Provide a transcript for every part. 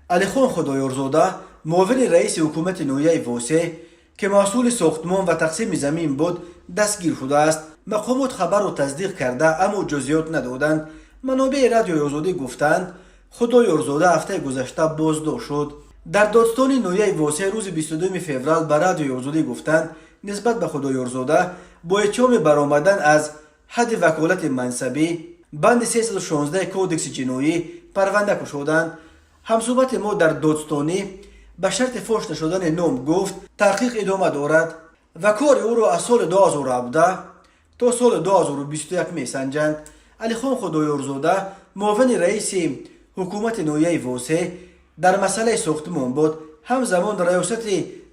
علیخان خدایارزاده معاون رئیس حکومت نویه واسه که مسئول ساختمان و تقسیم زمین بود دستگیر شده است. مقامات خبر را تصدیق کرده اما جزئیات ندادند. منابع رادیو آزادی گفتند خدایارزاده هفته گذشته بازداشت شد. در دادستان نویه واسه روز 22 فوریه به رادیو آزادی گفتند نسبت به خدایارزاده با اتهام برآمدن از حد وکالت منصبی بند 316 کودکس جنایی پرونده گشودند. همصحبت ما در دادستانی به شرط فاش نشدن نام گفت تحقیق ادامه دارد و کار او را از سال 2017 تا سال 2021 میسنجند. علیخان خدایارزاده معاون رئیس حکومت نویه واسه در مسئله ساختمان بود. همزمان ریاست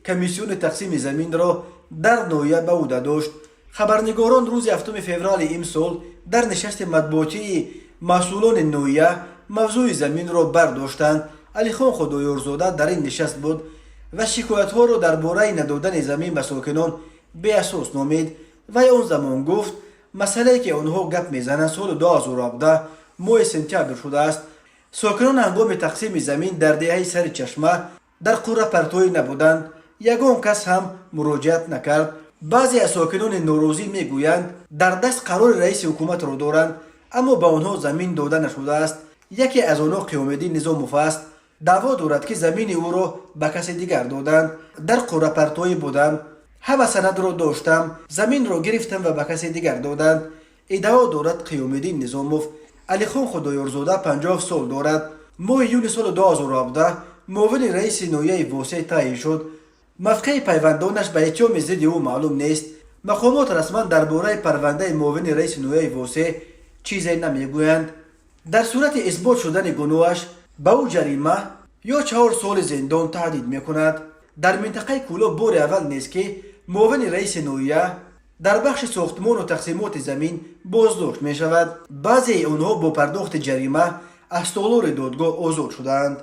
کمیسیون تقسیم زمین را در نویه به عهده داشت. خبرنگاران روز 7 فوریه امسال در نشست مطبوعاتی مسئولان نویه موضوع زمین را برداشتند. علیخان خدایارزاده در این نشست بود و شکایت ها را درباره ندادن زمین به ساکنان به اساس نامید و آن زمان گفت مسئله که آنها گپ میزنند سال 2017 ماه سپتامبر شده است. ساکنان هنگام تقسیم زمین در دهه سر چشمه در قره پرتوی نبودند. یگان کس هم مراجعت نکرد. بعضی از ساکنان ناراضی میگویند در دست قرار رئیس حکومت را دارند اما به آنها زمین داده نشده است. یکی از آنها قیام‌الدین نظاموف است. دعوا دارد که زمین او را به کسی دیگر دادند. در قره پرتوی بودم، همه سند را داشتم، زمین را گرفتم و به کسی دیگر دادند. ادعا دارد قیام‌الدین نظاموف. علیخان خدایارزاده 50 سال دارد. ماه یونیو سال 2017 معاون رئیس نویه واسه تعیین شد. موقع پیوندانش به اتهام ضد او معلوم نیست. مقامات رسما درباره پرونده معاون رئیس نویه واسه چیزی نمیگویند. در صورت اثبات شدن گناهش به او جریمه یا 4 سال زندان تهدید میکند. در منطقه کولا بار اول نیست که معاون رئیس نویه در بخش ساختمان و تقسیمات زمین بازداشت می شود. بعضی آنها با پرداخت جریمه از تالار دادگاه آزاد شدند.